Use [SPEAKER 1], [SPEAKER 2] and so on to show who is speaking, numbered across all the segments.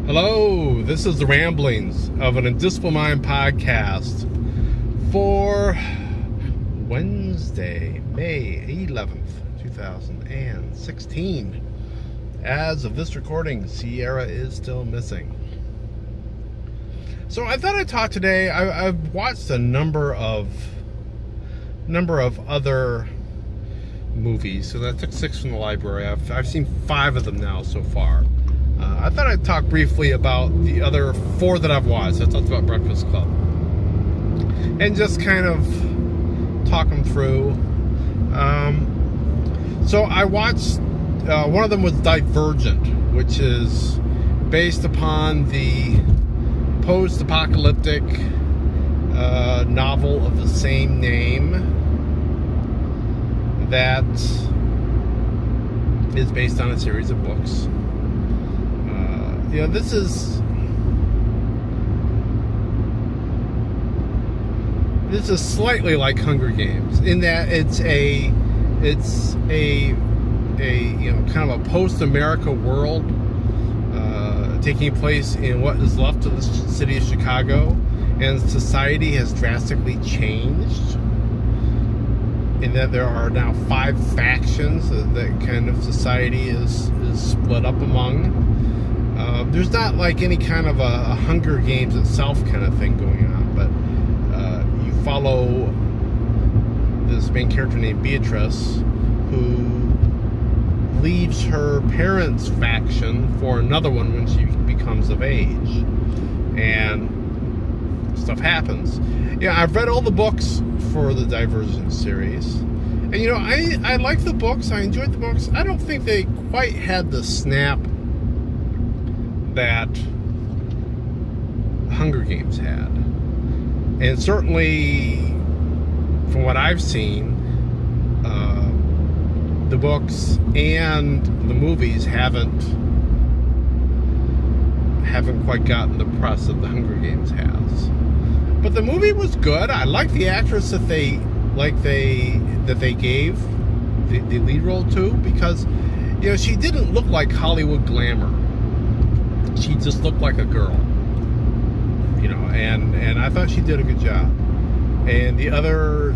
[SPEAKER 1] Hello, this is the ramblings of an Indisciplined Mind podcast for Wednesday, May 11th, 2016. As of this recording, Sierra is still missing. So I thought I'd talk today. I've watched a number of other movies. So I took 6 from the library. I've seen 5 of them now so far. I thought I'd talk briefly about the other 4 that I've watched. I talked about Breakfast Club. And just kind of talk them through. So I watched, one of them was Divergent, which is based upon the post-apocalyptic novel of the same name that is based on a series of books. This is slightly like Hunger Games in that it's a kind of a post-America world taking place in what is left of the city of Chicago, and society has drastically changed in that there are now 5 factions that kind of society is split up among. There's not like any kind of a Hunger Games itself kind of thing going on, but you follow this main character named Beatrice, who leaves her parents' faction for another one when she becomes of age, and stuff happens. Yeah, I've read all the books for the Divergent series, and I like the books. I enjoyed the books. I don't think they quite had the snap that Hunger Games had, and certainly from what I've seen, the books and the movies haven't quite gotten the press that the Hunger Games has. But the movie was good. I like the actress that they gave the lead role to, because she didn't look like Hollywood glamour. She just looked like a girl, and I thought she did a good job. And the other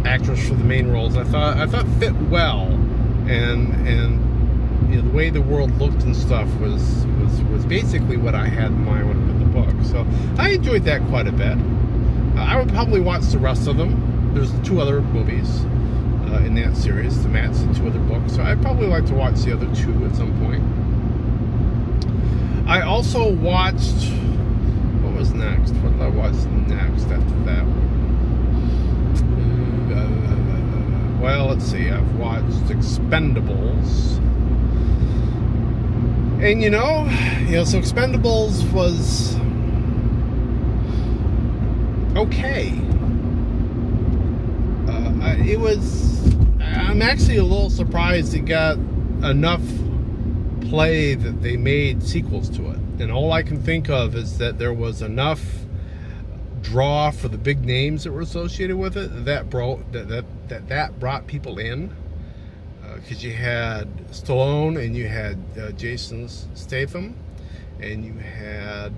[SPEAKER 1] actress for the main roles, I thought fit well, and the way the world looked and stuff was basically what I had in mind when I read the book. So I enjoyed that quite a bit. I would probably watch the rest of them. There's 2 other movies in that series, the Mats and 2 other books, so I'd probably like to watch the other 2 at some point. I also watched, what was next? What did I watch next after that? Well, let's see, I've watched Expendables. And so Expendables was okay. I'm actually a little surprised it got enough play that they made sequels to it. And all I can think of is that there was enough draw for the big names that were associated with it that brought people in. Because you had Stallone, and you had Jason Statham, and you had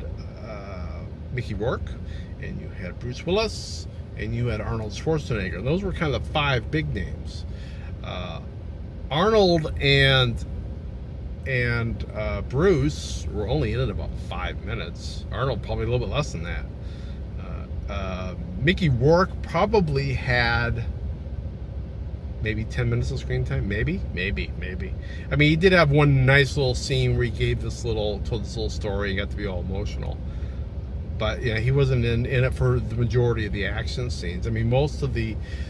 [SPEAKER 1] Mickey Rourke, and you had Bruce Willis, and you had Arnold Schwarzenegger. Those were kind of the 5 big names. Arnold and Bruce were only in it about 5 minutes. Arnold probably a little bit less than that. Mickey Rourke probably had maybe 10 minutes of screen time. Maybe. I mean, he did have one nice little scene where he told this little story and got to be all emotional. But he wasn't in it for the majority of the action scenes. I mean,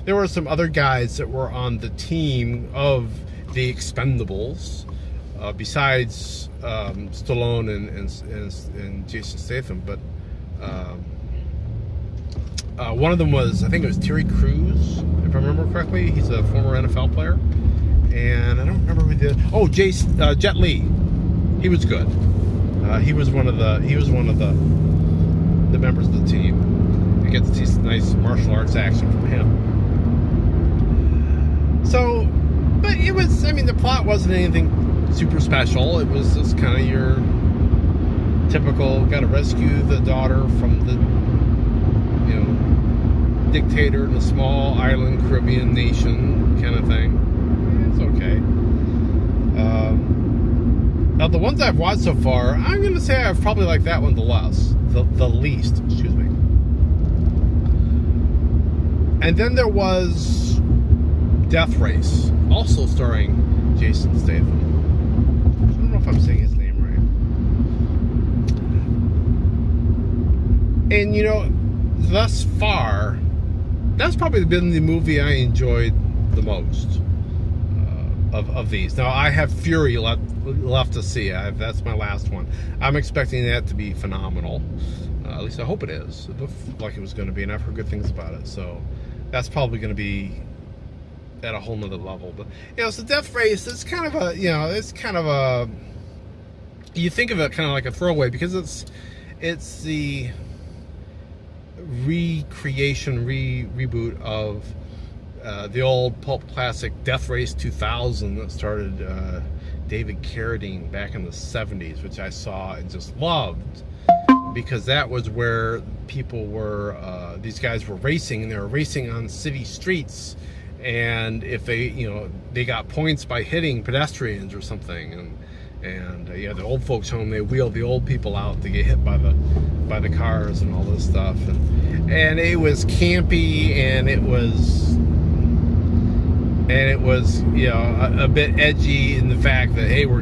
[SPEAKER 1] there were some other guys that were on the team of the Expendables, besides Stallone and Jason Statham. But one of them was, I think it was Terry Crews, if I remember correctly. He's a former NFL player, and I don't remember who did. Oh, Jet Li. He was good. He was one of the members of the team. You get to see some nice martial arts action from him. So, but it was, I mean, the plot wasn't anything super special. It was just kind of your typical, got to rescue the daughter from the, dictator in a small island Caribbean nation kind of thing. It's okay. Now the ones I've watched so far, I'm going to say I've probably liked that one the least. Excuse me. And then there was Death Race, also starring Jason Statham. I don't know if I'm saying his name right. And thus far, that's probably been the movie I enjoyed the most of these. Now I have Fury left to see. That's my last one. I'm expecting that to be phenomenal. At least I hope it is. It looked like it was going to be, and I've heard good things about it. So that's probably going to be at a whole nother level. But so Death Race, it's kind of a, you think of it kind of like a throwaway, because it's the reboot of the old pulp classic Death Race 2000 that started David Carradine back in the 70s, which I saw and just loved, because that was where people were, these guys were racing, and they were racing on city streets, and if they got points by hitting pedestrians or something, and the old folks home, they wheeled the old people out to get hit by the cars and all this stuff, and it was campy, and it was a bit edgy in the fact that, hey, we're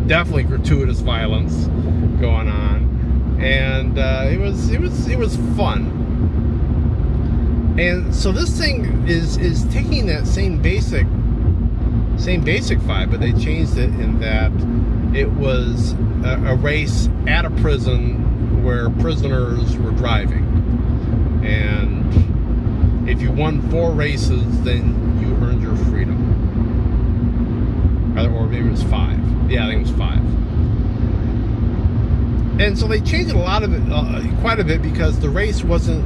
[SPEAKER 1] definitely gratuitous violence going on, and it was fun. And so this thing is taking that same basic vibe, but they changed it in that it was a race at a prison where prisoners were driving, and if you won 4 races, then you earned your freedom. Or maybe it was 5. Yeah, I think it was 5. And so they changed a lot of it, quite a bit, because the race wasn't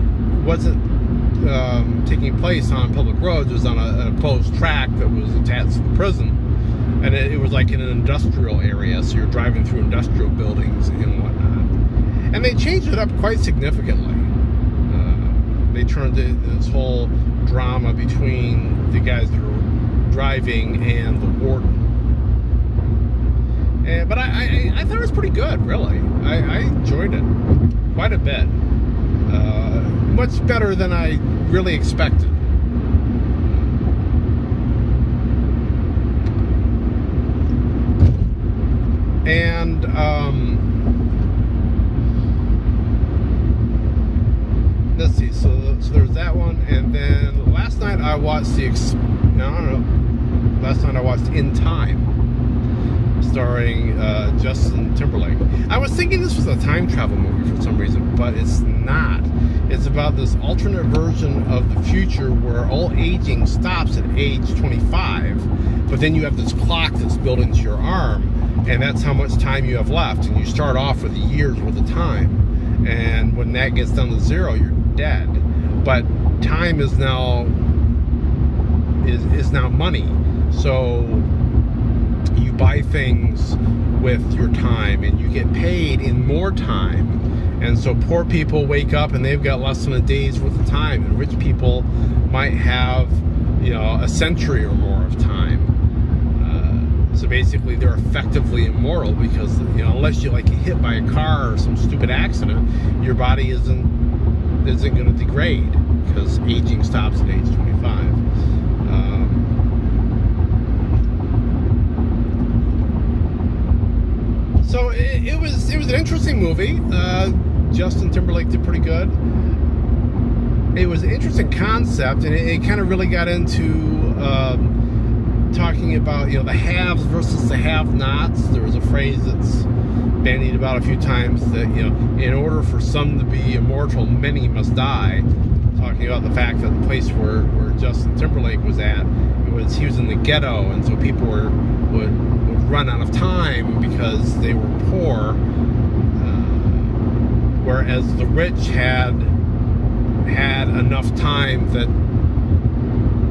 [SPEAKER 1] taking place on public roads. It was on a closed track that was attached to the prison, and it was like in an industrial area, so you're driving through industrial buildings and whatnot. And they changed it up quite significantly. They turned this whole drama between the guys that were driving and the warden. But I thought it was pretty good, really. I enjoyed it quite a bit. Much better than I really expected. And let's see. So there's that one, and then last night I watched Last night I watched In Time, starring Justin Timberlake. I was thinking this was a time travel movie for some reason, but it's not. It's about this alternate version of the future where all aging stops at age 25, but then you have this clock that's built into your arm, and that's how much time you have left, and you start off with a year's worth of time, and when that gets down to 0, you're dead. But time is now money, so you buy things with your time, and you get paid in more time. And so poor people wake up and they've got less than a day's worth of time, and rich people might have a century or more of time. So basically they're effectively immortal, because unless you get hit by a car or some stupid accident, your body isn't going to degrade, because aging stops at age 25. So it was an interesting movie. Justin Timberlake did pretty good. It was an interesting concept, and it kind of really got into talking about the haves versus the have-nots. There was a phrase that's bandied about a few times that in order for some to be immortal, many must die. Talking about the fact that the place where Justin Timberlake was at, he was in the ghetto, and so people would run out of time because they were poor, whereas the rich had enough time that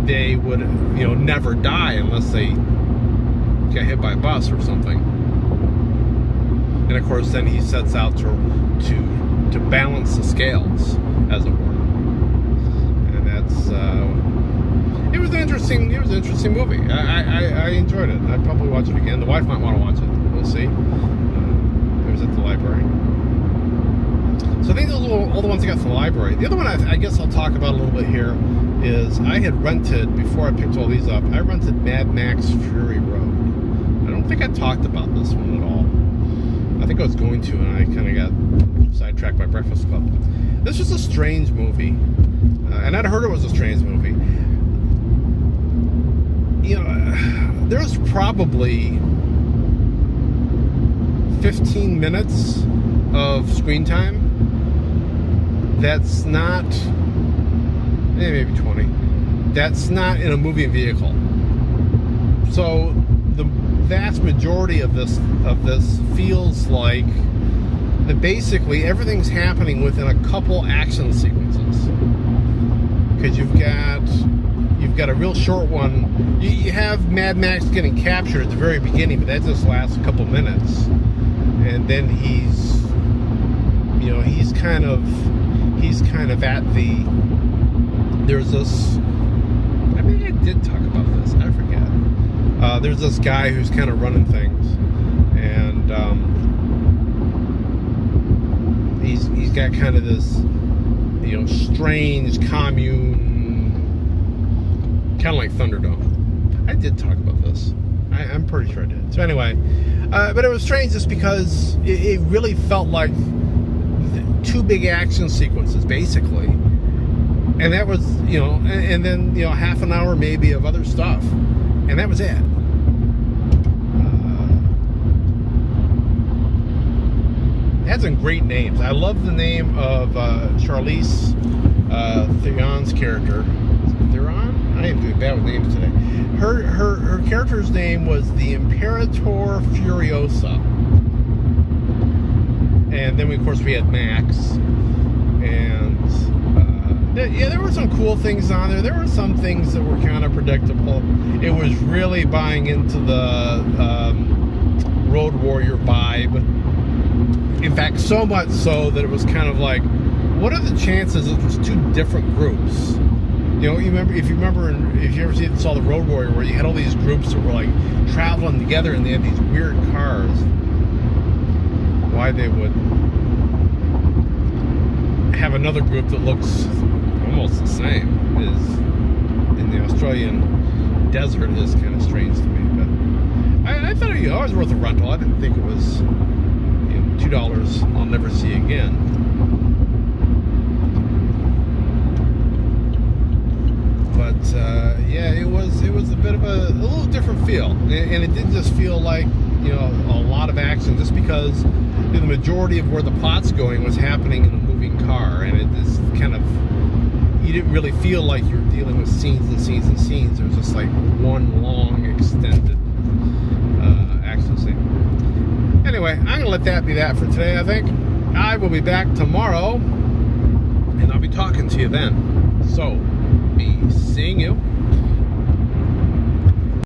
[SPEAKER 1] they would never die unless they by a bus or something. And of course, then he sets out to balance the scales, as it were. And that's it was an interesting movie. I enjoyed it. I'd probably watch it again. The wife might want to watch it. We'll see. It was at the library. So I think those are all the ones I got from the library. The other one I guess I'll talk about a little bit here is I had rented, before I picked all these up, I rented Mad Max Fury Road. I don't think I talked about this one at all. I think I was going to, and I kind of got sidetracked by Breakfast Club. This was a strange movie. And I'd heard it was a strange movie. You know, there's probably 15 minutes of screen time that's not, maybe 20, that's not in a moving vehicle. So the vast majority of this feels like that basically everything's happening within a couple action sequences. Because you've got a real short one. You have Mad Max getting captured at the very beginning, but that just lasts a couple minutes, and then he's kind of at the. There's this. I mean, I did talk about this. I forget. There's this guy who's kind of running things, and he's got kind of this, strange commune, kind of like Thunderdome. I did talk about this. I'm pretty sure I did. So anyway, but it was strange just because it really felt like two big action sequences, basically. And that was, and then, half an hour maybe of other stuff. And that was it. It had some great names. I love the name of Charlize Theron's character. Theron? I am doing bad with names today. Her character's name was the Imperator Furiosa. And then, of course, we had Max. And, there were some cool things on there. There were some things that were kind of predictable. It was really buying into the Road Warrior vibe. In fact, so much so that it was kind of like, what are the chances that there's two different groups? If you ever saw the Road Warrior, where you had all these groups that were like traveling together and they had these weird cars. Why they would have another group that looks almost the same is in the Australian desert is kind of strange to me. But I thought it was worth a rental. I didn't think it was $2 I'll never see again. But it was a bit of a little different feel, and it didn't just feel like a lot of action, just because the majority of where the plot's going was happening in a moving car, and it is kind of, you didn't really feel like you were dealing with scenes and scenes and scenes. It was just like one long extended action scene. Anyway, I'm going to let that be that for today, I think. I will be back tomorrow, and I'll be talking to you then. So, be seeing you.